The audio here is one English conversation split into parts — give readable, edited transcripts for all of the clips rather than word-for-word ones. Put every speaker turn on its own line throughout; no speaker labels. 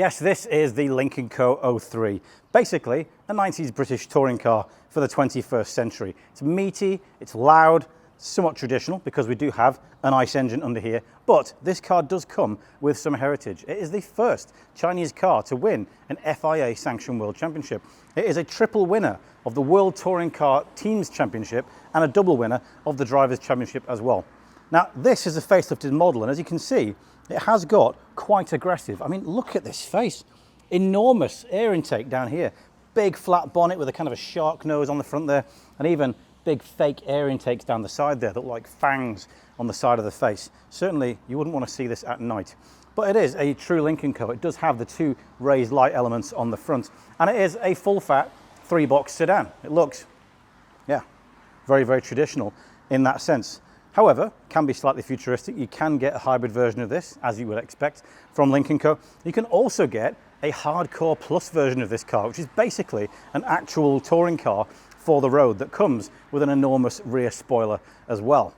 Yes, this is the Lynk Co 03. Basically, a 90s British touring car for the 21st century. It's meaty, it's loud, somewhat traditional because we do have an ICE engine under here, but this car does come with some heritage. It is the first Chinese car to win an FIA sanctioned World Championship. It is a triple winner of the World Touring Car Teams Championship and a double winner of the Drivers' Championship as well. Now, this is a facelifted model, and as you can see, it has got quite aggressive. I mean, look at this face. Enormous air intake down here. Big flat bonnet with a kind of a shark nose on the front there, and even big fake air intakes down the side there that look like fangs on the side of the face. Certainly, you wouldn't want to see this at night. But it is a true Lynk Co. It does have the two raised light elements on the front, and it is a full-fat three-box sedan. It looks, yeah, very, very traditional in that sense. However, can be slightly futuristic. You can get a hybrid version of this, as you would expect from Lynk Co. You can also get a hardcore plus version of this car, which is basically an actual touring car for the road that comes with an enormous rear spoiler as well.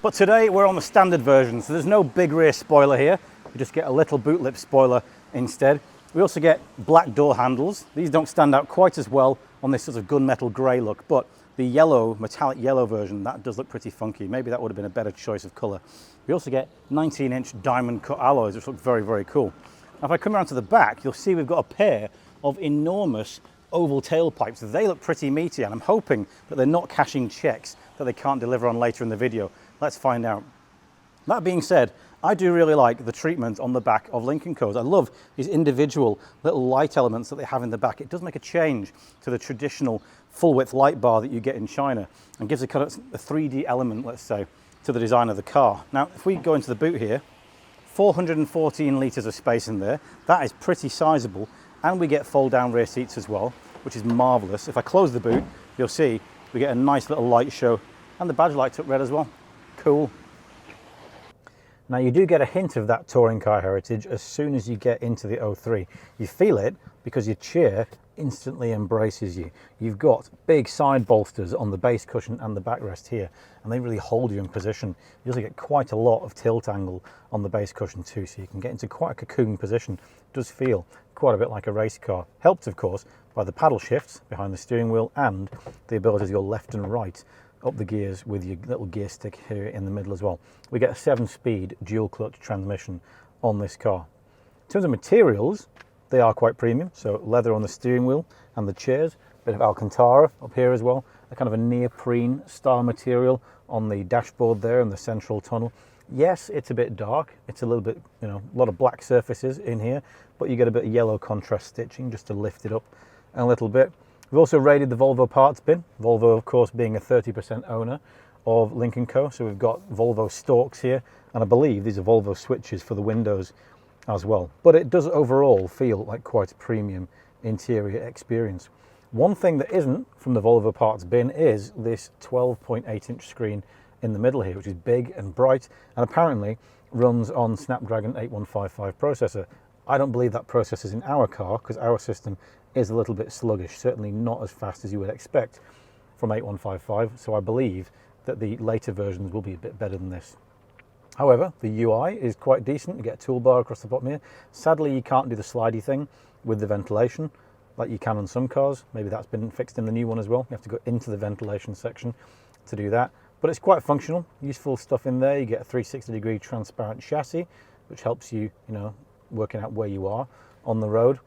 But today we're on the standard version, so there's no big rear spoiler here. You just get a little boot lip spoiler instead. We also get black door handles. These don't stand out quite as well on this sort of gunmetal grey look, but the yellow, metallic yellow version, that does look pretty funky. Maybe that would have been a better choice of colour. We also get 19-inch diamond cut alloys, which look very, very cool. Now, if I come around to the back, you'll see we've got a pair of enormous oval tailpipes. They look pretty meaty, and I'm hoping that they're not cashing checks that they can't deliver on later in the video. Let's find out. That being said, I do really like the treatment on the back of Lynk Co's. I love these individual little light elements that they have in the back. It does make a change to the traditional full-width light bar that you get in China and gives a kind of a 3D element, let's say, to the design of the car. Now, if we go into the boot here, 414 litres of space in there. That is pretty sizable, and we get fold-down rear seats as well, which is marvellous. If I close the boot, you'll see we get a nice little light show, and the badge lights up red as well. Cool. Now, you do get a hint of that touring car heritage as soon as you get into the 03. You feel it because your chair instantly embraces you. You've got big side bolsters on the base cushion and the backrest here, and they really hold you in position. You also get quite a lot of tilt angle on the base cushion too, so you can get into quite a cocoon position. It does feel quite a bit like a race car. Helped, of course, by the paddle shifts behind the steering wheel and the ability to go left and right up the gears with your little gear stick here in the middle as well. We get a 7-speed dual clutch transmission on this car. In terms of materials, they are quite premium, so leather on the steering wheel and the chairs, a bit of Alcantara up here as well, a kind of a neoprene style material on the dashboard there and the central tunnel. Yes, it's a bit dark, it's a little bit, a lot of black surfaces in here, but you get a bit of yellow contrast stitching just to lift it up a little bit. We've also raided the Volvo parts bin, Volvo of course being a 30% owner of Lynk Co. So we've got Volvo stalks here, and I believe these are Volvo switches for the windows as well. But it does overall feel like quite a premium interior experience. One thing that isn't from the Volvo parts bin is this 12.8-inch screen in the middle here, which is big and bright, and apparently runs on Snapdragon 8155 processor. I don't believe that processor is in our car because our system is a little bit sluggish, certainly not as fast as you would expect from 8155, so I believe that the later versions will be a bit better than this. However, the UI is quite decent. You get a toolbar across the bottom here. Sadly, you can't do the slidey thing with the ventilation like you can on some cars. Maybe that's been fixed in the new one as well. You have to go into the ventilation section to do that, but it's quite functional, useful stuff in there. You get a 360-degree transparent chassis, which helps you, working out where you are on the road.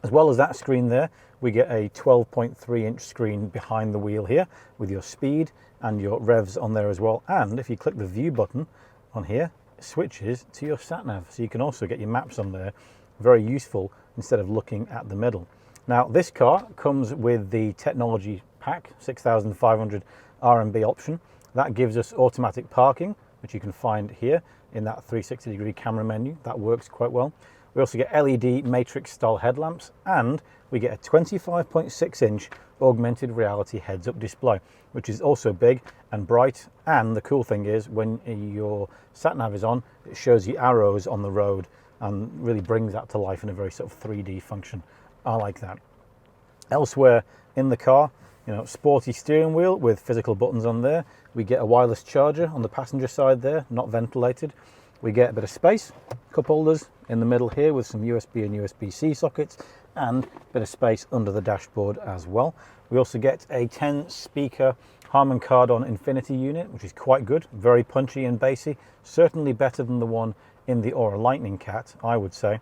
As well as that screen there, we get a 12.3-inch screen behind the wheel here with your speed and your revs on there as well. And if you click the view button on here, it switches to your sat nav, so you can also get your maps on there. Very useful instead of looking at the middle. Now, this car comes with the technology pack, 6,500 RMB option. That gives us automatic parking, which you can find here in that 360-degree camera menu. That works quite well. We also get LED matrix style headlamps, and we get a 25.6-inch augmented reality heads-up display, which is also big and bright. And the cool thing is, when your sat nav is on, it shows you arrows on the road and really brings that to life in a very sort of 3D function. I like that. Elsewhere in the car, sporty steering wheel with physical buttons on there. We get a wireless charger on the passenger side there, not ventilated. We get a bit of space, cup holders in the middle here with some USB and USB-C sockets, and a bit of space under the dashboard as well. We also get a 10-speaker Harman Kardon Infinity unit, which is quite good, very punchy and bassy, certainly better than the one in the Aura Lightning Cat, I would say.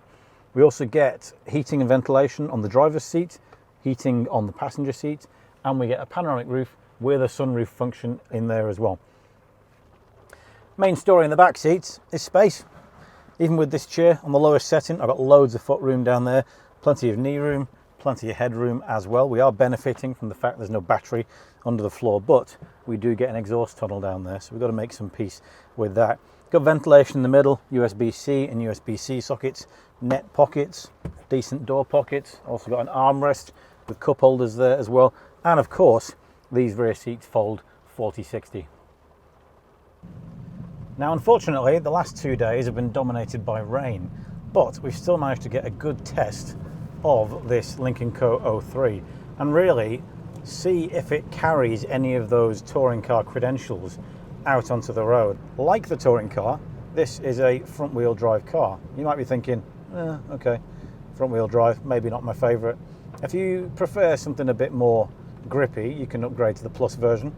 We also get heating and ventilation on the driver's seat, heating on the passenger seat, and we get a panoramic roof with a sunroof function in there as well. Main story in the back seats is space. Even with this chair on the lowest setting, I've got loads of foot room down there, plenty of knee room, plenty of headroom as well. We are benefiting from the fact there's no battery under the floor, but we do get an exhaust tunnel down there, so we've got to make some peace with that. Got ventilation in the middle, USB-C and USB-C sockets, net pockets, decent door pockets. Also got an armrest with cup holders there as well, and of course these rear seats fold 40-60. Now unfortunately the last 2 days have been dominated by rain, but we've still managed to get a good test of this Lynk Co 03 and really see if it carries any of those touring car credentials out onto the road. Like the touring car, this is a front wheel drive car. You might be thinking, okay, front wheel drive, maybe not my favourite. If you prefer something a bit more grippy, you can upgrade to the Plus version.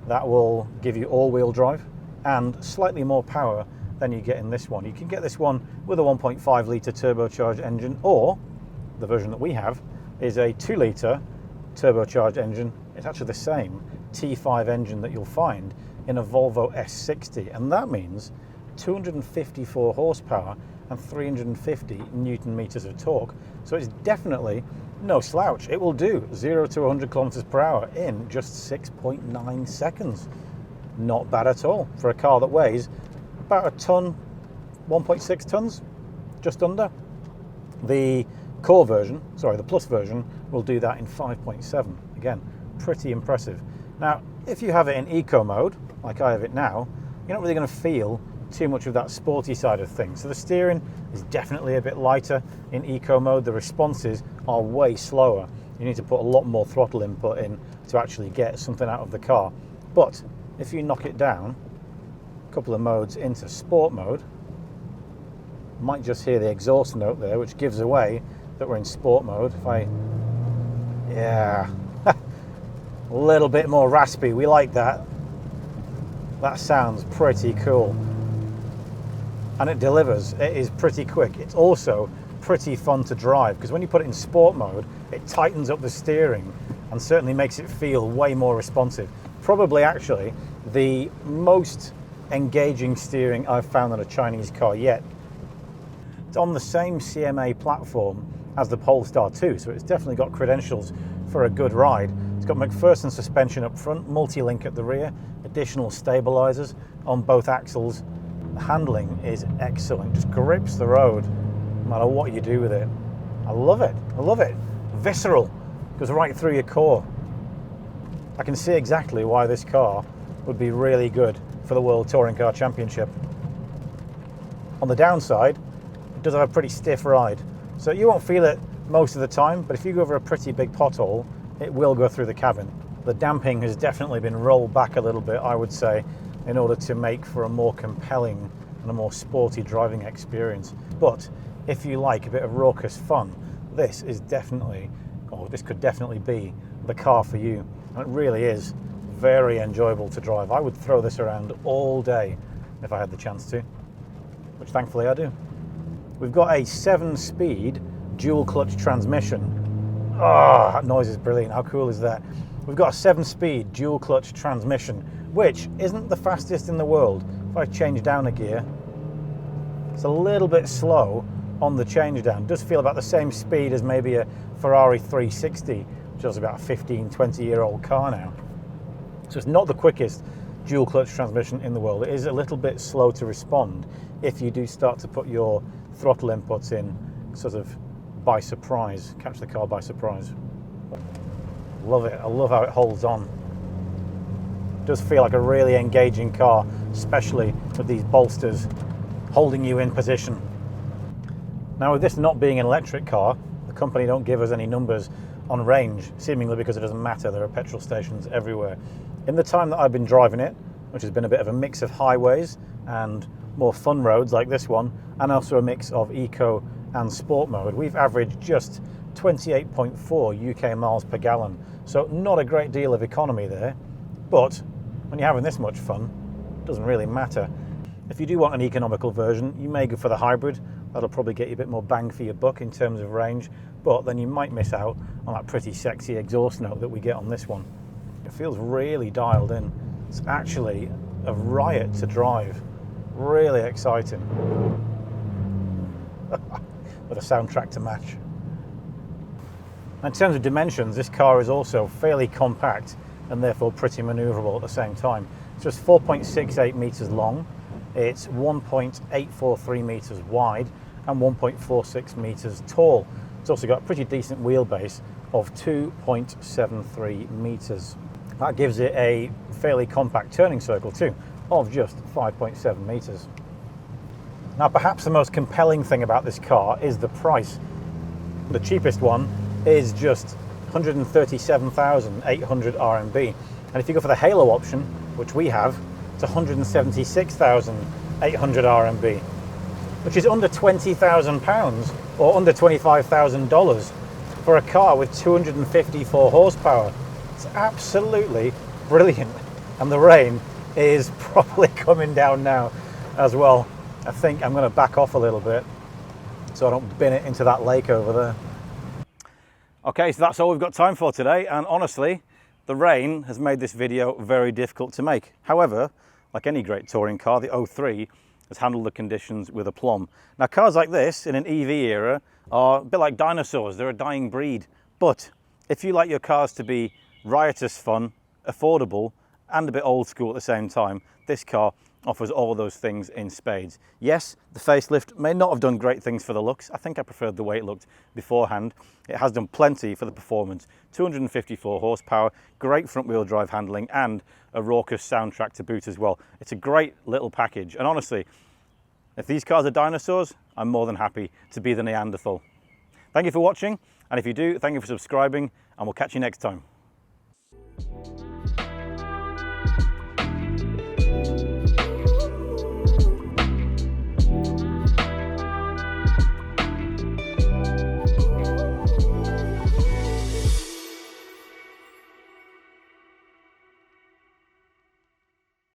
That will give you all-wheel drive and slightly more power than you get in this one. You can get this one with a 1.5 litre turbocharged engine, or the version that we have is a 2 litre turbocharged engine. It's actually the same T5 engine that you'll find in a Volvo S60, and that means 254 horsepower and 350 newton meters of torque. So it's definitely no slouch. It will do 0 to 100 kilometers per hour in just 6.9 seconds. Not bad at all for a car that weighs about a ton, 1.6 tons, just under. The Core version, sorry, the Plus version will do that in 5.7. Again, pretty impressive. Now, if you have it in eco mode, like I have it now, you're not really going to feel too much of that sporty side of things. So the steering is definitely a bit lighter in eco mode. The responses are way slower. You need to put a lot more throttle input in to actually get something out of the car. But if you knock it down a couple of modes into sport mode, you might just hear the exhaust note there, which gives away that we're in sport mode. Yeah, a little bit more raspy. We like that. That sounds pretty cool. And it delivers. It is pretty quick. It's also pretty fun to drive, because when you put it in sport mode, it tightens up the steering and certainly makes it feel way more responsive. Probably actually the most engaging steering I've found on a Chinese car yet. It's on the same CMA platform as the Polestar 2, so it's definitely got credentials for a good ride. It's got McPherson suspension up front, multi-link at the rear, additional stabilizers on both axles. The handling is excellent, just grips the road no matter what you do with it. I love it, I love it. Visceral, goes right through your core. I can see exactly why this car would be really good for the World Touring Car Championship. On the downside, it does have a pretty stiff ride, so you won't feel it most of the time, but if you go over a pretty big pothole, it will go through the cabin. The damping has definitely been rolled back a little bit, I would say, in order to make for a more compelling and a more sporty driving experience. But if you like a bit of raucous fun, this is definitely, or this could definitely be the car for you. And it really is very enjoyable to drive. I would throw this around all day if I had the chance to, which thankfully I do. We've got a 7-speed dual clutch transmission. Oh, that noise is brilliant. How cool is that? We've got a 7-speed dual clutch transmission, which isn't the fastest in the world. If I change down a gear, it's a little bit slow on the change down. It does feel about the same speed as maybe a Ferrari 360, which is about a 15-20-year-old car now. So it's not the quickest dual clutch transmission in the world. It is a little bit slow to respond if you do start to put your throttle inputs in sort of by surprise, catch the car by surprise. Love it. I love how it holds on. It does feel like a really engaging car, especially with these bolsters holding you in position. Now, with this not being an electric car, the company don't give us any numbers on range, seemingly because it doesn't matter. There are petrol stations everywhere. In the time that I've been driving it, which has been a bit of a mix of highways and more fun roads like this one, and also a mix of eco and sport mode. We've averaged just 28.4 UK miles per gallon, so not a great deal of economy there, but when you're having this much fun, it doesn't really matter. If you do want an economical version, you may go for the hybrid. That'll probably get you a bit more bang for your buck in terms of range, but then you might miss out on that pretty sexy exhaust note that we get on this one. It feels really dialed in. It's actually a riot to drive. Really exciting. With a soundtrack to match. In terms of dimensions, this car is also fairly compact and therefore pretty manoeuvrable at the same time. It's just 4.68 metres long, it's 1.843 metres wide and 1.46 metres tall. It's also got a pretty decent wheelbase of 2.73 metres. That gives it a fairly compact turning circle too, of just 5.7 metres. Now perhaps the most compelling thing about this car is the price. The cheapest one is just 137,800 RMB. And if you go for the Halo option, which we have, it's 176,800 RMB, which is under £20,000 or under $25,000 for a car with 254 horsepower. It's absolutely brilliant. And the rain is probably coming down now as well. I think I'm going to back off a little bit so I don't bin it into that lake over there. Okay, so that's all we've got time for today, and honestly, the rain has made this video very difficult to make. However, like any great touring car, the 03 has handled the conditions with aplomb. Now, cars like this in an EV era are a bit like dinosaurs. They're a dying breed. But if you like your cars to be riotous fun, affordable, and a bit old school at the same time, this car offers all those things in spades. Yes, the facelift may not have done great things for the looks. I think I preferred the way it looked beforehand. It has done plenty for the performance. 254 horsepower, great front wheel drive handling, and a raucous soundtrack to boot as well. It's a great little package. And honestly, if these cars are dinosaurs, I'm more than happy to be the Neanderthal. Thank you for watching. And if you do, thank you for subscribing, and we'll catch you next time.